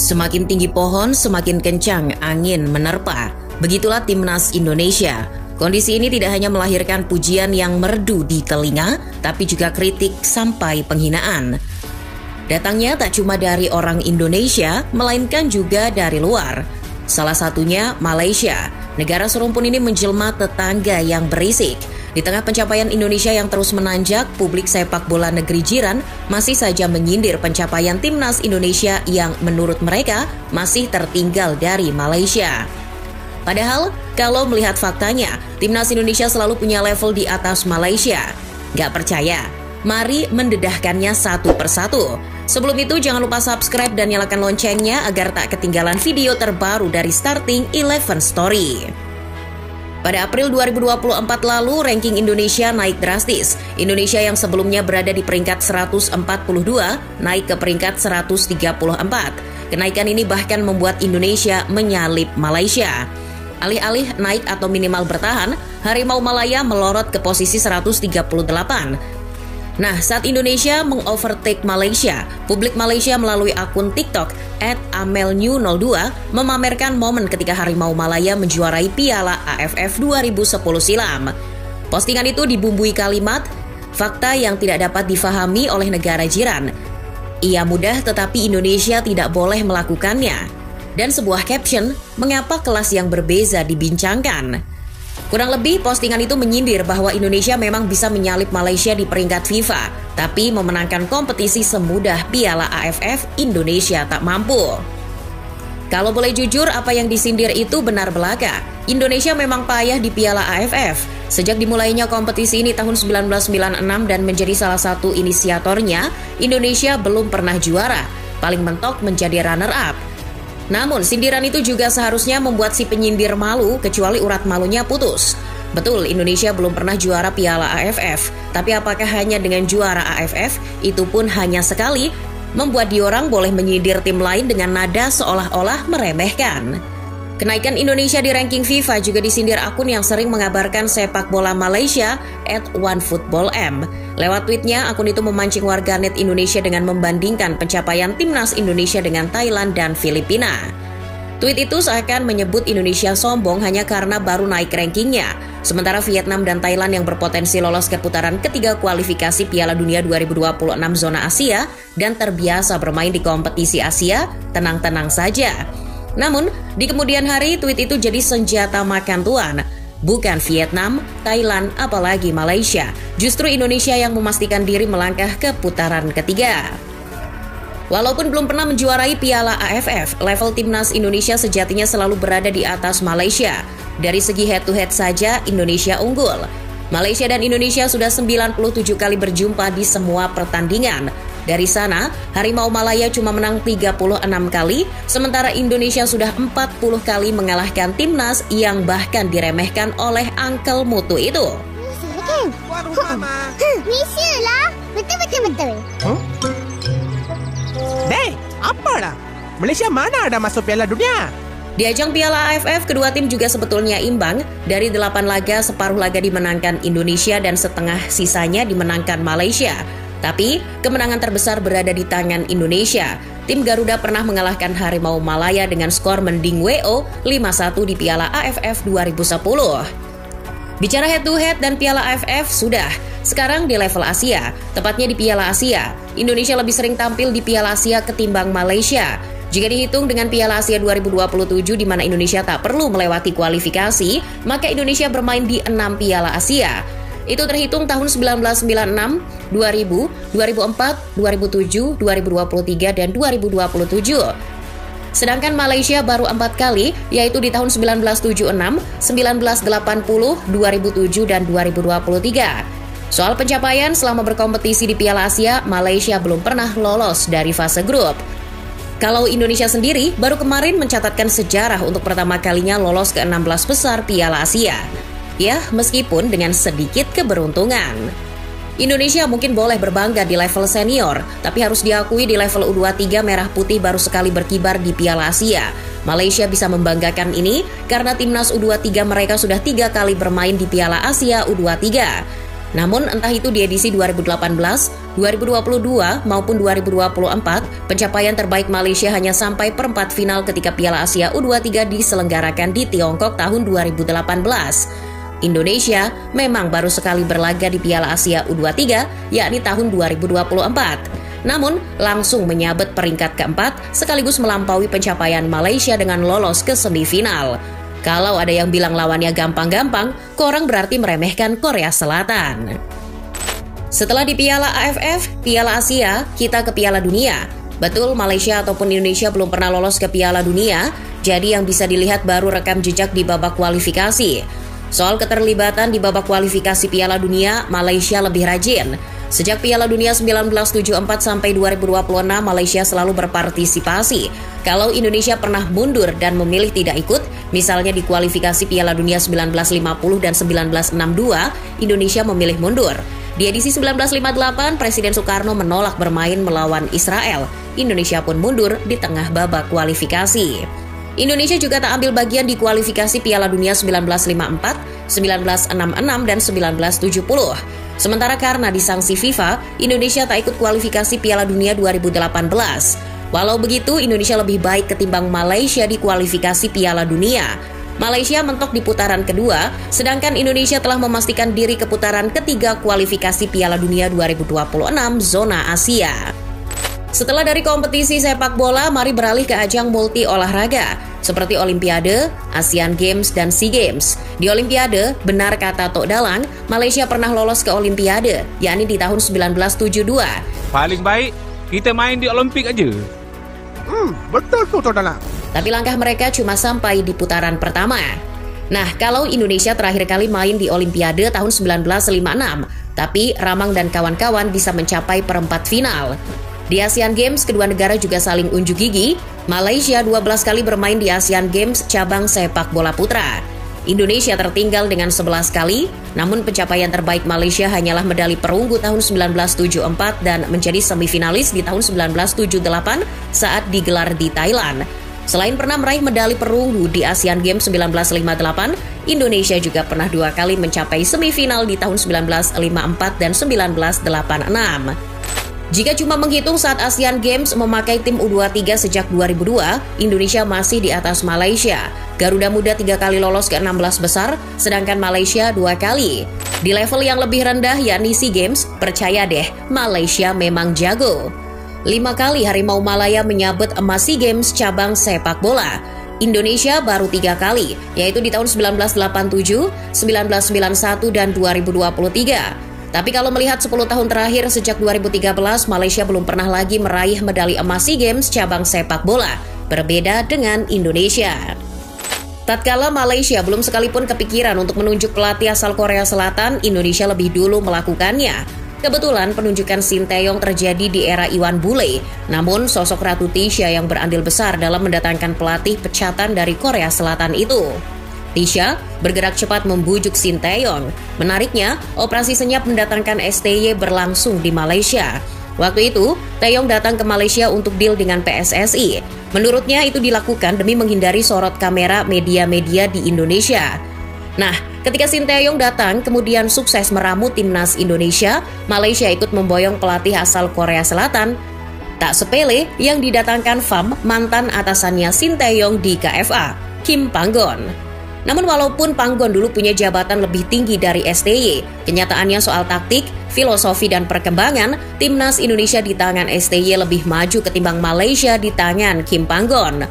Semakin tinggi pohon, semakin kencang angin menerpa. Begitulah timnas Indonesia. Kondisi ini tidak hanya melahirkan pujian yang merdu di telinga, tapi juga kritik sampai penghinaan. Datangnya tak cuma dari orang Indonesia, melainkan juga dari luar. Salah satunya Malaysia. Negara serumpun ini menjelma tetangga yang berisik. Di tengah pencapaian Indonesia yang terus menanjak, publik sepak bola negeri jiran masih saja menyindir pencapaian timnas Indonesia yang menurut mereka masih tertinggal dari Malaysia. Padahal, kalau melihat faktanya, timnas Indonesia selalu punya level di atas Malaysia. Gak percaya? Mari mendedahkannya satu persatu. Sebelum itu, jangan lupa subscribe dan nyalakan loncengnya agar tak ketinggalan video terbaru dari Starting 11 Story. Pada April 2024 lalu, ranking Indonesia naik drastis. Indonesia yang sebelumnya berada di peringkat 142, naik ke peringkat 134. Kenaikan ini bahkan membuat Indonesia menyalip Malaysia. Alih-alih naik atau minimal bertahan, Harimau Malaya melorot ke posisi 138. Nah, saat Indonesia mengovertake Malaysia, publik Malaysia melalui akun TikTok @amelnew02 memamerkan momen ketika Harimau Malaya menjuarai Piala AFF 2010 silam. Postingan itu dibumbui kalimat, fakta yang tidak dapat difahami oleh negara jiran. Ia mudah tetapi Indonesia tidak boleh melakukannya. Dan sebuah caption, mengapa kelas yang berbeza dibincangkan? Kurang lebih, postingan itu menyindir bahwa Indonesia memang bisa menyalip Malaysia di peringkat FIFA, tapi memenangkan kompetisi semudah Piala AFF, Indonesia tak mampu. Kalau boleh jujur, apa yang disindir itu benar belaka. Indonesia memang payah di Piala AFF. Sejak dimulainya kompetisi ini tahun 1996 dan menjadi salah satu inisiatornya, Indonesia belum pernah juara, paling mentok menjadi runner-up. Namun, sindiran itu juga seharusnya membuat si penyindir malu, kecuali urat malunya putus. Betul, Indonesia belum pernah juara Piala AFF, tapi apakah hanya dengan juara AFF, itu pun hanya sekali, membuat diorang boleh menyindir tim lain dengan nada seolah-olah meremehkan. Kenaikan Indonesia di ranking FIFA juga disindir akun yang sering mengabarkan sepak bola Malaysia @onefootballm. Lewat tweetnya, akun itu memancing warganet Indonesia dengan membandingkan pencapaian timnas Indonesia dengan Thailand dan Filipina. Tweet itu seakan menyebut Indonesia sombong hanya karena baru naik rankingnya. Sementara Vietnam dan Thailand yang berpotensi lolos ke putaran ketiga kualifikasi Piala Dunia 2026 zona Asia dan terbiasa bermain di kompetisi Asia, tenang-tenang saja. Namun, di kemudian hari tweet itu jadi senjata makan tuan. Bukan Vietnam, Thailand, apalagi Malaysia. Justru Indonesia yang memastikan diri melangkah ke putaran ketiga. Walaupun belum pernah menjuarai Piala AFF, level timnas Indonesia sejatinya selalu berada di atas Malaysia. Dari segi head-to-head saja, Indonesia unggul. Malaysia dan Indonesia sudah 97 kali berjumpa di semua pertandingan. Dari sana, Harimau Malaya cuma menang 36 kali, sementara Indonesia sudah 40 kali mengalahkan timnas yang bahkan diremehkan oleh Uncle Mutu itu. Dek, apa dah? Malaysia mana ada masuk Piala Dunia? Di ajang Piala AFF, kedua tim juga sebetulnya imbang. Dari 8 laga, separuh laga dimenangkan Indonesia dan setengah sisanya dimenangkan Malaysia. Tapi, kemenangan terbesar berada di tangan Indonesia. Tim Garuda pernah mengalahkan Harimau Malaya dengan skor mending WO 5-1 di Piala AFF 2010. Bicara head-to-head dan Piala AFF, sudah. Sekarang di level Asia, tepatnya di Piala Asia. Indonesia lebih sering tampil di Piala Asia ketimbang Malaysia. Jika dihitung dengan Piala Asia 2027 di mana Indonesia tak perlu melewati kualifikasi, maka Indonesia bermain di 6 Piala Asia. Itu terhitung tahun 1996, 2000, 2004, 2007, 2023, dan 2027. Sedangkan Malaysia baru 4 kali, yaitu di tahun 1976, 1980, 2007, dan 2023. Soal pencapaian selama berkompetisi di Piala Asia, Malaysia belum pernah lolos dari fase grup. Kalau Indonesia sendiri, baru kemarin mencatatkan sejarah untuk pertama kalinya lolos ke 16 besar Piala Asia. Ya, meskipun dengan sedikit keberuntungan. Indonesia mungkin boleh berbangga di level senior, tapi harus diakui di level U23 Merah Putih baru sekali berkibar di Piala Asia. Malaysia bisa membanggakan ini karena timnas U23 mereka sudah 3 kali bermain di Piala Asia U23. Namun entah itu di edisi 2018, 2022 maupun 2024, pencapaian terbaik Malaysia hanya sampai perempat final ketika Piala Asia U23 diselenggarakan di Tiongkok tahun 2018. Indonesia memang baru sekali berlaga di Piala Asia U23, yakni tahun 2024. Namun, langsung menyabet peringkat keempat sekaligus melampaui pencapaian Malaysia dengan lolos ke semifinal. Kalau ada yang bilang lawannya gampang-gampang, korang berarti meremehkan Korea Selatan. Setelah di Piala AFF, Piala Asia, kita ke Piala Dunia. Betul, Malaysia ataupun Indonesia belum pernah lolos ke Piala Dunia, jadi yang bisa dilihat baru rekam jejak di babak kualifikasi. Soal keterlibatan di babak kualifikasi Piala Dunia, Malaysia lebih rajin. Sejak Piala Dunia 1974 sampai 2026, Malaysia selalu berpartisipasi. Kalau Indonesia pernah mundur dan memilih tidak ikut, misalnya di kualifikasi Piala Dunia 1950 dan 1962, Indonesia memilih mundur. Di edisi 1958, Presiden Soekarno menolak bermain melawan Israel. Indonesia pun mundur di tengah babak kualifikasi. Indonesia juga tak ambil bagian di kualifikasi Piala Dunia 1954, 1966, dan 1970. Sementara karena disanksi FIFA, Indonesia tak ikut kualifikasi Piala Dunia 2018. Walau begitu, Indonesia lebih baik ketimbang Malaysia di kualifikasi Piala Dunia. Malaysia mentok di putaran kedua, sedangkan Indonesia telah memastikan diri ke putaran ketiga kualifikasi Piala Dunia 2026 zona Asia. Setelah dari kompetisi sepak bola, mari beralih ke ajang multi olahraga, seperti Olimpiade, Asian Games, dan SEA Games. Di Olimpiade, benar kata Tok Dalang, Malaysia pernah lolos ke Olimpiade, yakni di tahun 1972. Paling baik, kita main di Olimpik aja. Betul tuh, Tok Dalang. Tapi langkah mereka cuma sampai di putaran pertama. Nah, kalau Indonesia terakhir kali main di Olimpiade tahun 1956, tapi Ramang dan kawan-kawan bisa mencapai perempat final. Di Asian Games, kedua negara juga saling unjuk gigi. Malaysia 12 kali bermain di Asian Games cabang sepak bola putra. Indonesia tertinggal dengan 11 kali, namun pencapaian terbaik Malaysia hanyalah medali perunggu tahun 1974 dan menjadi semifinalis di tahun 1978 saat digelar di Thailand. Selain pernah meraih medali perunggu di Asian Games 1958, Indonesia juga pernah 2 kali mencapai semifinal di tahun 1954 dan 1986. Jika cuma menghitung saat Asian Games memakai tim U23 sejak 2002, Indonesia masih di atas Malaysia. Garuda Muda 3 kali lolos ke 16 besar, sedangkan Malaysia 2 kali. Di level yang lebih rendah yakni SEA Games, percaya deh, Malaysia memang jago. 5 kali Harimau Malaya menyabet emas SEA Games cabang sepak bola. Indonesia baru 3 kali, yaitu di tahun 1987, 1991, dan 2023. Tapi kalau melihat 10 tahun terakhir sejak 2013, Malaysia belum pernah lagi meraih medali emas SEA Games cabang sepak bola. Berbeda dengan Indonesia. Tatkala Malaysia belum sekalipun kepikiran untuk menunjuk pelatih asal Korea Selatan, Indonesia lebih dulu melakukannya. Kebetulan penunjukan Sinteyong terjadi di era Iwan Bule, namun sosok Ratu Tisha yang berandil besar dalam mendatangkan pelatih pecatan dari Korea Selatan itu. Tisha bergerak cepat membujuk Sinteyong. Menariknya, operasi senyap mendatangkan STY berlangsung di Malaysia. Waktu itu, Taeyong datang ke Malaysia untuk deal dengan PSSI. Menurutnya itu dilakukan demi menghindari sorot kamera media-media di Indonesia. Nah, ketika Sinteyong datang kemudian sukses meramu timnas Indonesia, Malaysia ikut memboyong pelatih asal Korea Selatan. Tak sepele yang didatangkan Pham, mantan atasannya Sinteyong di KFA, Kim Panggon. Namun walaupun Panggon dulu punya jabatan lebih tinggi dari STY, kenyataannya soal taktik, filosofi, dan perkembangan, timnas Indonesia di tangan STY lebih maju ketimbang Malaysia di tangan Kim Panggon.